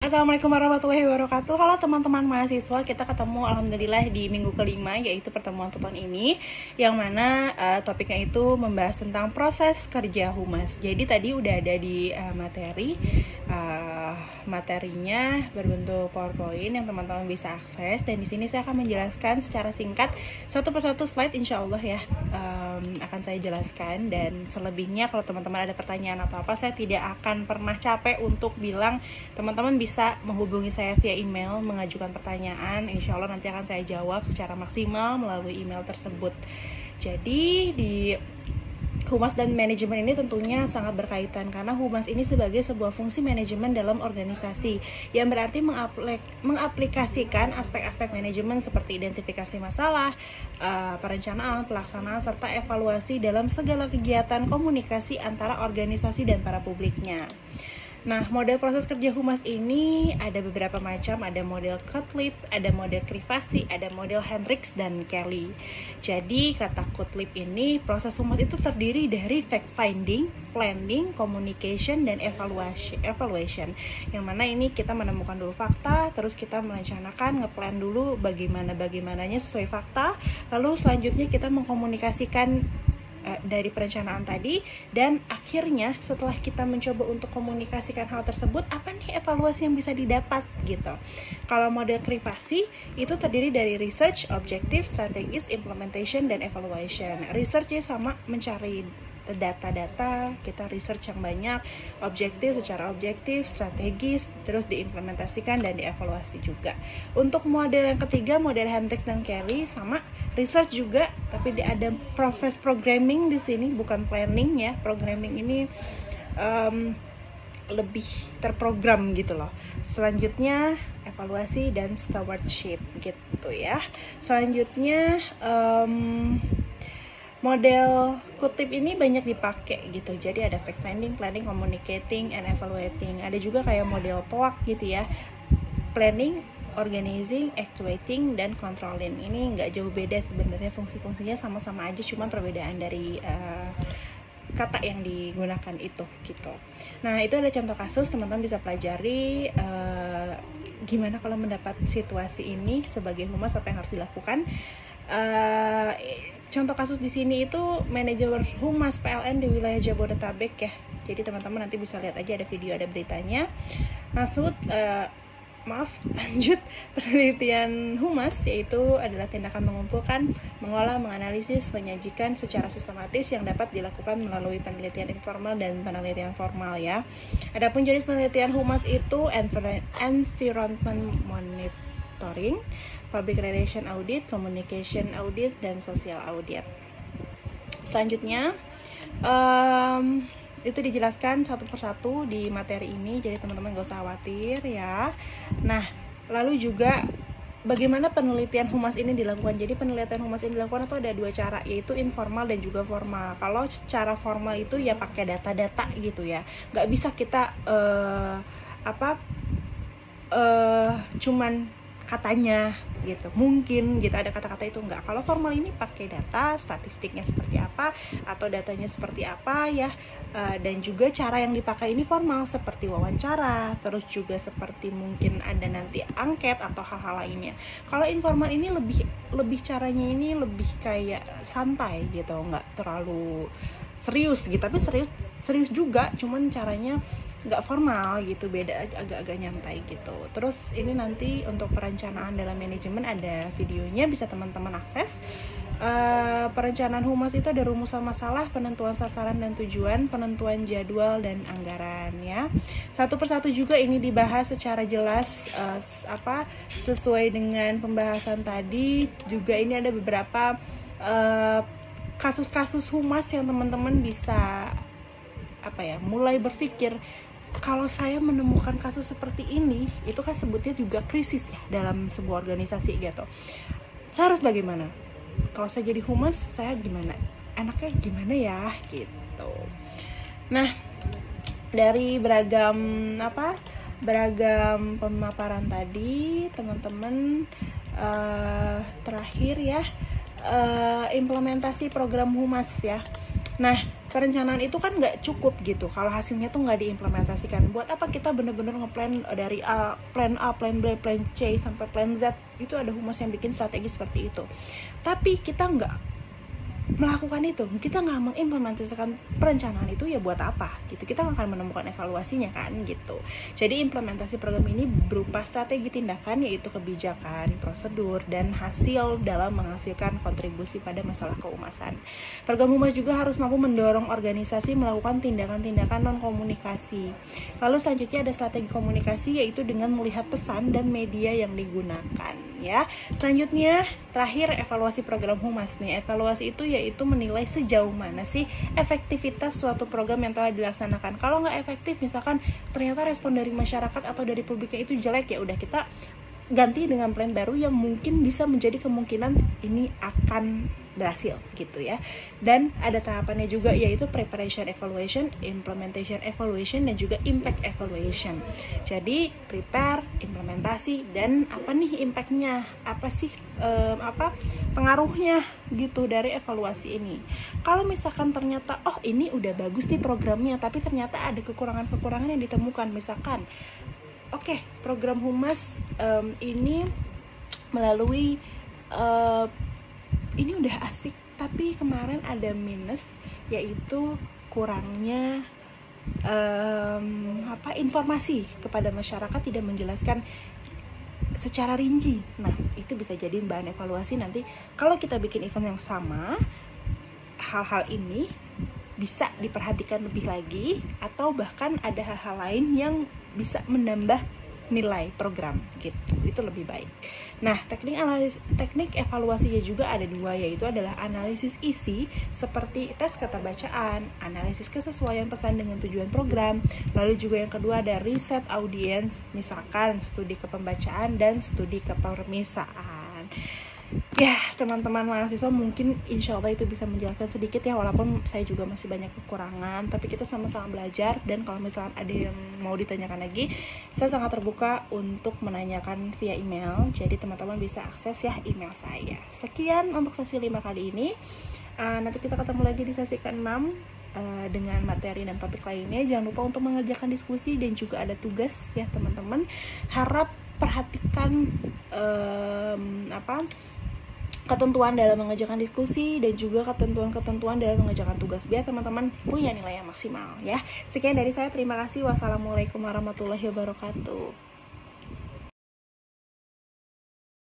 Assalamualaikum warahmatullahi wabarakatuh. Halo teman-teman mahasiswa, kita ketemu alhamdulillah di minggu kelima, yaitu pertemuan tuton ini, yang mana topiknya itu membahas tentang proses kerja humas. Jadi tadi udah ada di materinya berbentuk PowerPoint yang teman-teman bisa akses, dan di sini saya akan menjelaskan secara singkat satu persatu slide, insya Allah ya. Akan saya jelaskan, dan selebihnya kalau teman-teman ada pertanyaan atau apa, saya tidak akan pernah capek untuk bilang teman-teman bisa menghubungi saya via email, mengajukan pertanyaan. Insya Allah nanti akan saya jawab secara maksimal melalui email tersebut. Jadi di humas dan manajemen ini tentunya sangat berkaitan, karena humas ini sebagai sebuah fungsi manajemen dalam organisasi, yang berarti mengaplikasikan aspek-aspek manajemen seperti identifikasi masalah, perencanaan, pelaksanaan, serta evaluasi dalam segala kegiatan komunikasi antara organisasi dan para publiknya. Nah, model proses kerja humas ini ada beberapa macam, ada model Cutlip, ada model Krivasi, ada model Hendricks dan Kelly. Jadi, kata Cutlip ini, proses humas itu terdiri dari fact-finding, planning, communication, dan evaluation. Yang mana ini kita menemukan dulu fakta, terus kita merencanakan, ngeplan dulu bagaimananya sesuai fakta, lalu selanjutnya kita mengkomunikasikan dari perencanaan tadi, dan akhirnya setelah kita mencoba untuk komunikasikan hal tersebut, apa nih evaluasi yang bisa didapat gitu. Kalau model Krivasi itu terdiri dari research, objective, strategis, implementation, dan evaluation. Researchnya sama, mencari data-data, kita research yang banyak, secara objektif, strategis, terus diimplementasikan dan dievaluasi juga. Untuk model yang ketiga, model Hendricks dan Kelly, sama research juga, tapi ada proses programming di sini, bukan planning ya. Programming ini lebih terprogram gitu loh. Selanjutnya evaluasi dan stewardship gitu ya. Selanjutnya model Kutip ini banyak dipakai gitu. Jadi ada fact finding, planning, communicating, and evaluating. Ada juga kayak model POAK gitu ya. Planning, organizing, actuating, dan controlling. Ini nggak jauh beda sebenarnya, fungsi-fungsinya sama-sama aja, cuma perbedaan dari kata yang digunakan itu gitu. Nah, itu ada contoh kasus, teman-teman bisa pelajari gimana kalau mendapat situasi ini sebagai humas, apa yang harus dilakukan. Contoh kasus di sini itu manajer humas PLN di wilayah Jabodetabek ya. Jadi teman-teman nanti bisa lihat aja, ada video, ada beritanya. Lanjut, penelitian humas yaitu adalah tindakan mengumpulkan, mengolah, menganalisis, menyajikan secara sistematis yang dapat dilakukan melalui penelitian informal dan penelitian formal ya. Adapun jenis penelitian humas itu environment monitoring, public relation audit, communication audit, dan social audit. Selanjutnya itu dijelaskan satu persatu di materi ini, jadi teman-teman gak usah khawatir ya. Nah, lalu juga bagaimana penelitian humas ini dilakukan. Jadi penelitian humas ini dilakukan itu ada dua cara, yaitu informal dan juga formal. Kalau secara formal itu ya pakai data-data gitu ya, gak bisa kita cuman katanya gitu, mungkin gitu ada kata-kata itu, enggak. Kalau formal ini pakai data, statistiknya seperti apa atau datanya seperti apa ya, dan juga cara yang dipakai ini formal seperti wawancara, terus juga seperti mungkin ada nanti angket atau hal-hal lainnya. Kalau informal ini lebih caranya ini lebih kayak santai gitu, enggak terlalu serius gitu, tapi serius juga, cuman caranya nggak formal gitu, beda, agak-agak nyantai gitu. Terus ini nanti untuk perencanaan dalam manajemen ada videonya, bisa teman-teman akses. Perencanaan humas itu ada rumusan masalah, penentuan sasaran dan tujuan, penentuan jadwal, dan anggaran ya. Satu persatu juga ini dibahas secara jelas sesuai dengan pembahasan tadi. Juga ini ada beberapa kasus-kasus humas yang teman-teman bisa mulai berpikir, kalau saya menemukan kasus seperti ini, itu kan sebutnya juga krisis ya dalam sebuah organisasi gitu. Saya harus bagaimana? Kalau saya jadi humas, saya gimana? Enaknya gimana ya gitu. Nah, dari beragam pemaparan tadi, teman-teman, terakhir ya, implementasi program humas ya. Nah, perencanaan itu kan nggak cukup gitu kalau hasilnya tuh nggak diimplementasikan. Buat apa kita bener-bener ngeplan dari plan A, plan B, plan C sampai plan Z. Itu ada humas yang bikin strategi seperti itu, tapi kita nggak melakukan itu, kita nggak mengimplementasikan perencanaan itu, ya buat apa gitu, kita nggak akan menemukan evaluasinya kan gitu. Jadi implementasi program ini berupa strategi tindakan, yaitu kebijakan, prosedur, dan hasil dalam menghasilkan kontribusi pada masalah kehumasan. Program humas juga harus mampu mendorong organisasi melakukan tindakan-tindakan non-komunikasi. Lalu selanjutnya ada strategi komunikasi, yaitu dengan melihat pesan dan media yang digunakan ya. Selanjutnya terakhir evaluasi program humas nih. Evaluasi itu yaitu menilai sejauh mana sih efektivitas suatu program yang telah dilaksanakan. Kalau nggak efektif, misalkan ternyata respon dari masyarakat atau dari publiknya itu jelek, ya udah kita ganti dengan plan baru yang mungkin bisa menjadi kemungkinan ini akan berhasil gitu ya. Dan ada tahapannya juga, yaitu preparation evaluation, implementation evaluation, dan juga impact evaluation. Jadi prepare, implementasi, dan apa nih impactnya, apa sih pengaruhnya gitu dari evaluasi ini. Kalau misalkan ternyata ini udah bagus nih programnya, tapi ternyata ada kekurangan-kekurangan yang ditemukan, misalkan program humas ini melalui ini udah asik, tapi kemarin ada minus, yaitu kurangnya informasi kepada masyarakat, tidak menjelaskan secara rinci. Nah, itu bisa jadi bahan evaluasi nanti kalau kita bikin event yang sama. Hal-hal ini bisa diperhatikan lebih lagi, atau bahkan ada hal-hal lain yang bisa menambah nilai program gitu, itu lebih baik. Nah, teknik evaluasinya juga ada dua, yaitu adalah analisis isi seperti tes keterbacaan, analisis kesesuaian pesan dengan tujuan program, lalu juga yang kedua ada riset audiens, misalkan studi kepembacaan dan studi kepermisaan. Ya, teman-teman mahasiswa, mungkin insya Allah itu bisa menjelaskan sedikit ya, walaupun saya juga masih banyak kekurangan, tapi kita sama-sama belajar. Dan kalau misalkan ada yang mau ditanyakan lagi, saya sangat terbuka untuk menanyakan via email, jadi teman-teman bisa akses ya email saya. Sekian untuk sesi 5 kali ini. Nanti kita ketemu lagi di sesi ke-6 dengan materi dan topik lainnya. Jangan lupa untuk mengerjakan diskusi dan juga ada tugas ya teman-teman. Harap perhatikan ketentuan dalam mengerjakan diskusi dan juga ketentuan-ketentuan dalam mengerjakan tugas, biar teman-teman punya nilai yang maksimal ya. Sekian dari saya, terima kasih. Wassalamualaikum warahmatullahi wabarakatuh.